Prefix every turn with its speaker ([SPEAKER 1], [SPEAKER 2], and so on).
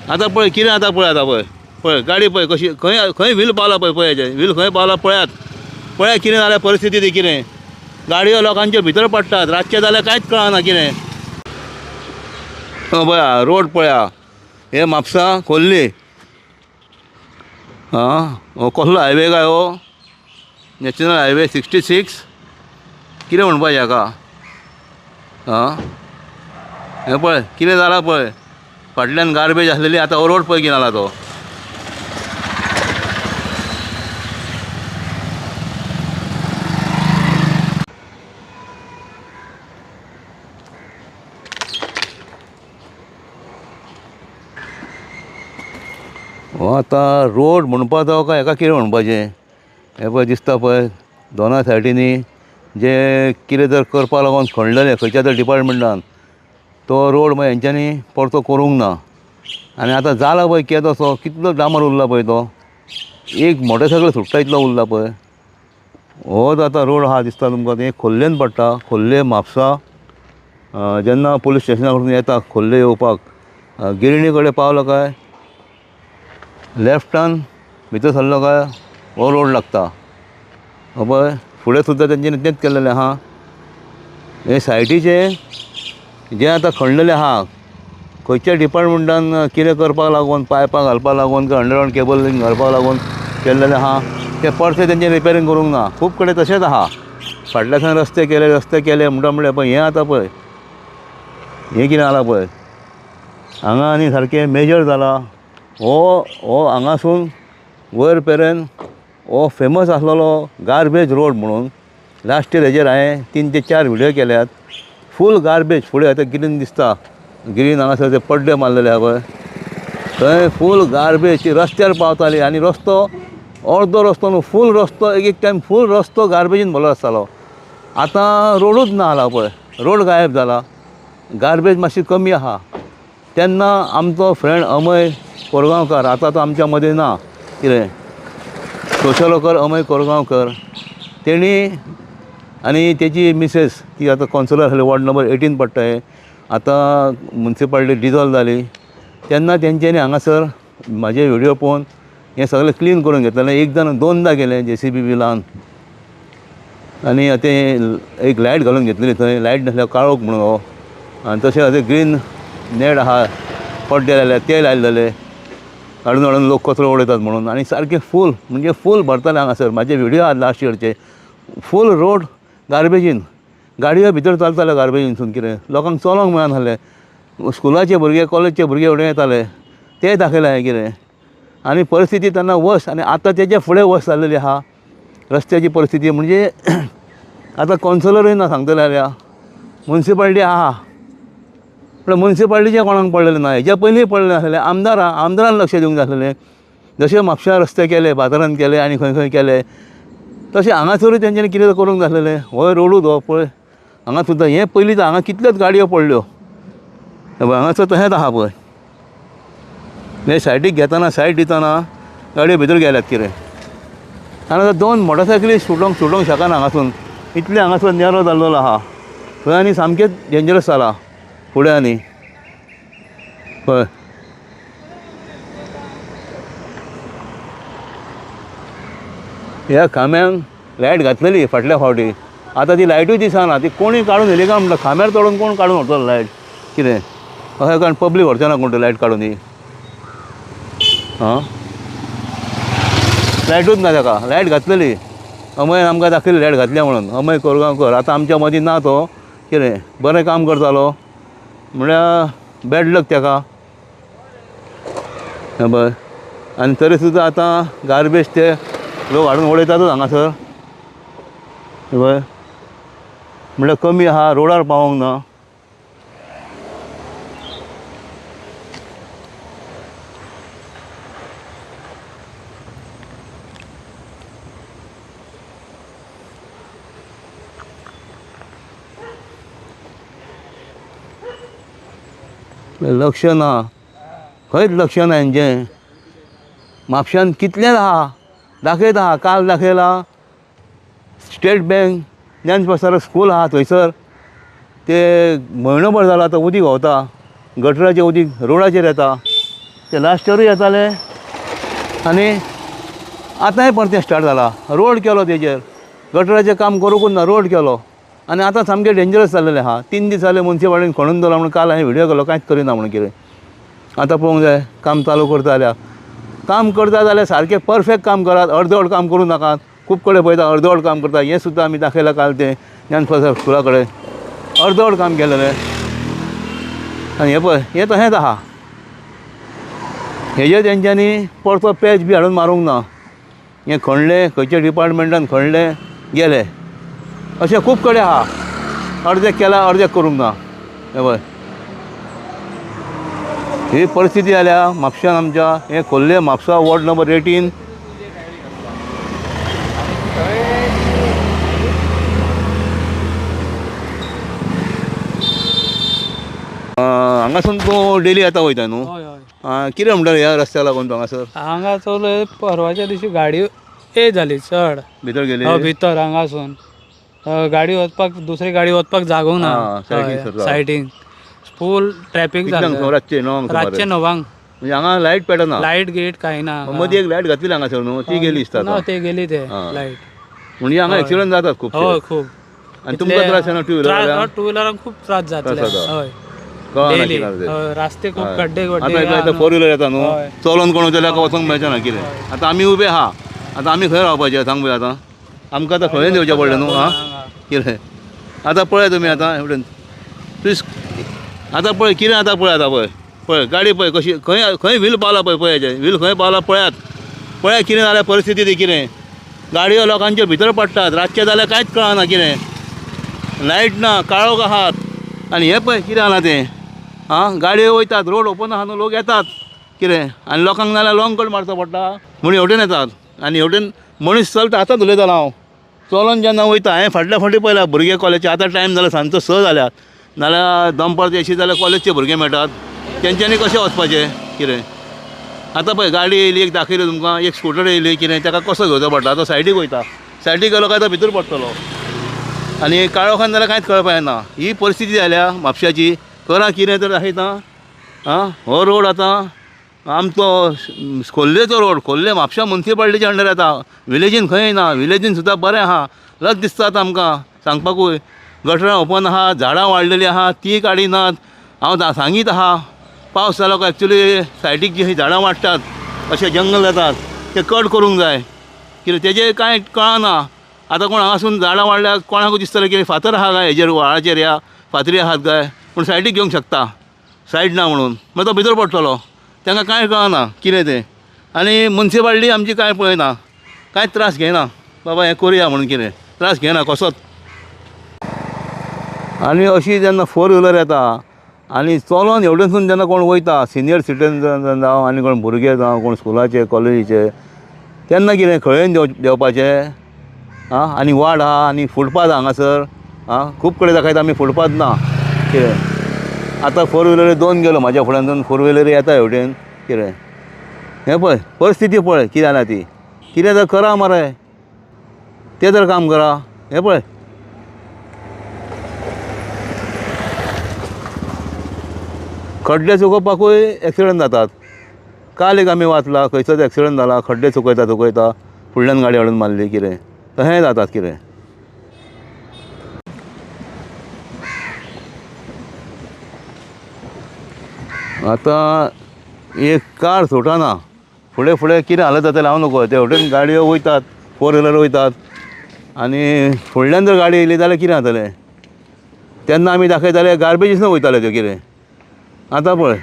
[SPEAKER 1] आतां पळय कितें जाता पळय आतां पळय पळय गाडी पळय कशी खंय खंय व्हील पावला पळय पळय व्हील खंय पावला पळयात पळय कितें जाल्यार परिस्थिती ती कितें गाडयो लोकांच्या भितर पडटात रातचे जाल्यार कांयच कळना कितें पळया रोड पळया हे म्हापसा खोल्ली हो कसलो हायवे काय हो नॅशनल हायवे 66 कितें म्हणपाचें हाका हें पळय कितें जालां पळय फाटल्यान गार्बेज आसलेली आतां हो रोड पळय कितें जाला तो हो आतां रोड म्हणपा जावं काय हेका कितें म्हणपाचें हें पळय दिसता पळय दोना सायडीनी जे कितें जर करपा लागून खणलेलें खंयच्या तरी डिपार्टमेंटान तो रोड मागीर हेंच्यांनी परतो करूंक ना आनी आतां जाला पळय केदो सो कितलो डांबर उरला पळय तो एक मोटरसायकल सुट्टा इतलो उरला पळय होच आतां रोड आहा दिसता तुमकां तें खोर्लेन पडटा खोर्ले म्हापसा जेन्ना पुलीस स्टेशना कडसून येता खोर्ले येवपाक गिरणी कडेन पावलो काय लेफ्टान भितर सरलो काय हो रोड लागता हो पळय फुडें सुद्दां तेंच्यांनी तेंच केल्लेलें आहा हे सायडीचे जें आतां खणलेलें आहा खंयच्या डिपार्टमेंटान कितें करपाक लागून पायपां घालपाक लागून किंवां अंडरग्रावंड केबल घालपाक लागून केल्लेलें आहा ते परते तेंच्यांनी रिपेरींग करूंक ना खूब कडेन तशेंच आहा फाटल्यासान रस्ते केले म्हणटा म्हणल्यार पळय हें आतां पळय हें कितें जालां पळय हांगा आनी सारकें मेजर जाला हो हांगासून वयर पेरेन हो फेमस आसलेलो गार्बेज रोड म्हणून लास्ट इयर हेजेर हांवें 3 ते 4 व्हिडियो केल्यात फूल गार्बेज फुडें आतां ग्रीन दिसता ग्रीन हांगासर ते पड्डे मारलेले आहा पळय थंय फूल गार्बेज रस्त्यार पावताली आनी रस्तो अर्दो रस्तो न्हू फूल रस्तो एक टायम फूल रस्तो गार्बेजीन भरलो आसतालो आतां रोडूच ना जाला पळय रोड गायब जाला गार्बेज मातशी कमी आहा तेन्ना आमचो फ्रेंड अमय कोरगांवकार आतां तो आमच्या मदीं ना कितें सोशल वर्कर अमय कोरगांवकर तेणी आनी तेजी मिसेस ती आतां कौन्सिलर आसली वॉर्ड नंबर 18 पडटा हें आतां म्युन्सिपाल्टी डिजॉल्व जाली तेन्ना तेंच्यांनी हांगासर म्हाजे व्हिडियो पळोवन हें सगळें क्लीन करून घेतलेलें एकदां दोनदां गेलें JCB बी लावन आनी तें एक लायट घालून घेतलेली थंय लायट नासल्यार काळोख म्हणून हो आनी तशें अशें ग्रीन नेट आहा पड्डे लायल्यात ते लायलेले हाडून हाडून लोक कचरो उडयतात म्हणून आनी सारकें फूल म्हणजे फूल भरताले हांगासर म्हाजे व्हिडियो आहा लास्ट इयरचे फूल रोड गार्बेजीन गाडयो भितर चलताले गार्बेजीनसून कितें लोकांक चलोंक मेळनासलें स्कुलाचे भुरगे कॉलेजचे भुरगे फुडें येताले ते दाखयलें हांवें कितें आनी परिस्थिती तेन्ना वर्स आनी आतां तेच्या फुडें वर्स जाल्लेली आहा रस्त्याची परिस्थिती म्हणजे आतां कौन्सिलरूय ना सांगतले जाल्यार म्युन्सिपाल्टी आहा पण म्युन्सिपाल्टीचें कोणाक पडलेलें ना हेच्या पयलीं पडलेलें नासलें आमदारान लक्ष दिवंक जाय आसलेलें जशें म्हापशा रस्ते केले बाजारांत केले आनी खंय खंय केले तशें हांगासरूय तेंच्यांनी कितें करूंक जाय आसलेलें हो रोडूच हो पळय हांगा सुद्दां हें पयलीं हांगा कितल्योच गाडयो पडल्यो हांगासर तशेंच आहा पळय हे सायडीक घेतना सायड दितना गाडयो भितर गेल्यात कितें आनी आतां 2 मोटरसायकली सुटोंक शकना हांगासून इतलें हांगासर नेरो जाल्लो आहा थंय आनी सामकेंच डेंजरस जाला फुडें आनी पळय ह्या खांब्यांक लायट घातलेली फाटल्या फावटी आतां ती लायटूय दिसना ती कोणीय काडून व्हेली काय म्हणटा खांब्यार तोडून कोण काडून व्हरतलो लायट कितें अशें कारण पब्लीक व्हरचें ना कोण ती लायट काडून ती लायटूच ना ताका लायट घातलेली अमयान आमकां दाखयली लायट घातल्या म्हणून अमय कोरगांवकर आतां आमच्या मदीं ना तो कितें बरें काम करतालो म्हळ्यार बॅड लक ताका पळय आनी तरी सुद्दां आतां गार्बेज ते लोक हाडून उडयतातूच हांगासर पळय म्हळ्यार कमी आहा रोडार पावोंक ना लक्ष ना खंयच लक्ष ना हेंचें म्हापशान कितलेंच आहा दाखयता आहा काल दाखयला स्टेट बँक ज्ञानप्रसारक स्कूल आहा थंयसर ते म्हयनोभर जाला आतां उदीक व्हांवता गटराचें उदीक रोडाचेर येता ते लास्ट इयरूय येताले आनी आतांय परतें स्टार्ट जाला. रोड केलो तेजेर, गटराचें काम करूंकूच ना, रोड केलो आनी आतां सामकें डेंजरस जाल्लेलें आहा. 3 दीस जाले मुन्सिपाल्टीन खणून दवरला म्हणून काल हांवें व्हिडियो केलो, कांयच करिना म्हणून. कितें आतां पळोवंक जाय, काम चालू करता जाल्यार काम करता जाल्यार सारकें परफेक्ट काम करात, अर्दवट काम करूं नाकात. खूब कडेन पळयता अर्दवट काम करता. हें सुद्दां आमी दाखयलां काल तें ज्ञानप्रसाद स्कुला कडेन अर्दवट काम केलेलें. आनी हें पळय, हें तशेंच आहा. हेजेर तेंच्यांनी परतो पॅच बी हाडून मारूंक ना. हें खणलें, खंयच्या डिपार्टमेंटान खणलें, गेलें. अशें खूब कडेन आहा. अर्देक केलां, अर्देक करूंक ना. हें पळय, ही परिस्थिती जाल्या म्हापशान आमच्या. हें खोर्ले म्हापसा वॉर्ड नंबर 18. हांगासून तूं डेली येता वयता न्हू?
[SPEAKER 2] हय हय.
[SPEAKER 1] कितें म्हणटा ह्या रस्त्याक लागून तूं हांगासर
[SPEAKER 2] हांगा चवले परवाच्या दिशी गाडी ए जाली चड
[SPEAKER 1] भितर गेली?
[SPEAKER 2] भितर हांगासून गाडी वचपाक, दुसरी गाडी वचपाक जागो ना. सायडीन फूल ट्रॅफिक जालें.
[SPEAKER 1] रातचे 9
[SPEAKER 2] रातचे 9
[SPEAKER 1] म्हणजे हांगा लायट पेटना?
[SPEAKER 2] लायट गेट कांय ना.
[SPEAKER 1] मदीं एक लायट घातली हांगासर न्हू, ती गेली दिसता.
[SPEAKER 2] ना ते गेली ते लायट.
[SPEAKER 1] म्हणजे हांगा एक्सिडंट जातात खूब.
[SPEAKER 2] हय खूब.
[SPEAKER 1] आनी तुमकां त्रास जायना? टू
[SPEAKER 2] व्हिलरांक खूब त्रास जातले. हय
[SPEAKER 1] डेली
[SPEAKER 2] रस्ते खूब खड्डे
[SPEAKER 1] आतां 4 व्हिलर येता न्हू, चलोन कोण वयतल्यार वचोंक मेळचे ना. कितें आतां आमी उबे आहा, आतां आमी खंय रावपाचें सांग पळय. आतां आमकां आतां खंय देवचें पडलें न्हू. कितें आतां पळय तुमी आतां एवढें आतां पळय कितें आतां पळय. आतां पळय पळय गाडी पळय कशी खंय खंय व्हील पावला पळय. पळयाचें व्हील खंय पावला पळयात. पळय कितें जाल्यार परिस्थिती ती. कितें गाडयो लोकांचे भितर पडटात. रातचे जाल्यार कांयच कळना. कितें लायट ना, काळोख आहात. आनी हें पळय कितें जालां तें. गाडयो वयतात, रोड ओपन आहा न्हू, लोक येतात. कितें आनी लोकांक नाल्यार लॉंग कट मारचो पडटा म्हणून हेवटेन येतात. आनी हेवटेन मनीस चलता. आतांच उलयतालो हांव, चलोन जेन्ना वयता हांवें फाटल्या फावटी पळयलां भुरगे कॉलेजचे. आतां टायम जालो सांजचो 6 जाल्यात. नाल्यार दनपारचे अशी जाल्यार कॉलेजचे भुरगे मेळटात. तेंच्यांनी कशें वचपाचें. कितें आतां पळय गाडी येयली, एक दाखयली तुमकां, एक स्कूटर येयली. कितें ताका कसो घेवचो पडटा. तो सायडीक वयता, सायडीक गेलो काय तो भितर पडटलो. आनी काळोखान जाल्यार कांयच कळपाक येना. ही परिस्थिती जाल्या म्हापशाची. करा कितें तर दाखयता. हो रोड आतां आमचो खोर्लेचो रोड, खोर्ले म्हापशा मुन्सिपाल्टीच्या अंडर येता. विलेजीन खंय ना. विलेजीन सुद्दां बरें आहा. लज दिसता आतां आमकां सांगपाकूय. गटरां ओपन आहा, झाडां वाडलेलीं आहा, ती काडिनात. हांव सांगीत आहा, पावस जालो काय एक्चुली सायडीक जी झाडां वाडटात, अशें जंगल जातात, ते कट करूंक जाय. कितें तेजें कांय कळना. आतां कोण हांगासून झाडां वाडल्यार कोणाकूय दिसतलें कितें फातर आहा काय हेजेर, व्हाळाचेर या फातरी आहात काय, पूण सायडीक घेवंक शकता. सायड ना म्हणून मागीर तो भितर पडटलो. तांकां कांय कळना कितें तें. आनी मुन्सिपाल्टी आमची कांय पळयना, कांयच त्रास घेयना. बाबा हें करुया म्हणून कितें त्रास घेयना कसोच. आनी अशी जेन्ना 4 व्हिलर येता आनी चलोन एवटेनसून जेन्ना कोण वयता, सिनियर सिटीजन जावं आनी कोण भुरगे जावं, कोण स्कुलाचे कॉलेजीचे, तेन्ना कितें खंय देंवपाचें. आनी वाड आहा आनी फुटपाथ हांगासर. खूब कडेन दाखयता आमी फुटपाथ ना. कितें आतां 4 व्हिलरी 2 गेलो म्हाज्या फुड्यान, 4 व्हिलरी येता हेवटेन. कितें हें पळय परिस्थिती पळय कितें जाल्या ती. कितें तर करा मरे, तें तर काम करा. हें पळय खड्डे चुकोवपाकूय एक्सिडंट जातात. काल एक आमी वाचला, खंयचोच एक्सिडंट जाला. खड्डे चुकयता फुडल्यान गाडी हाडून मारली. कितें तशेंय जातात. कितें आतां एक कार सुटना. फुडें फुडें कितें हालत जातलें हांव नकळो. ते हेवटेन गाडयो वयतात, 4 व्हिलर वयतात. आनी फुडल्यान जर गाडी येयली जाल्यार कितें जातलें. तेन्ना आमी दाखयताले गार्बेजीसून वयताले त्यो. कितें आतां पळय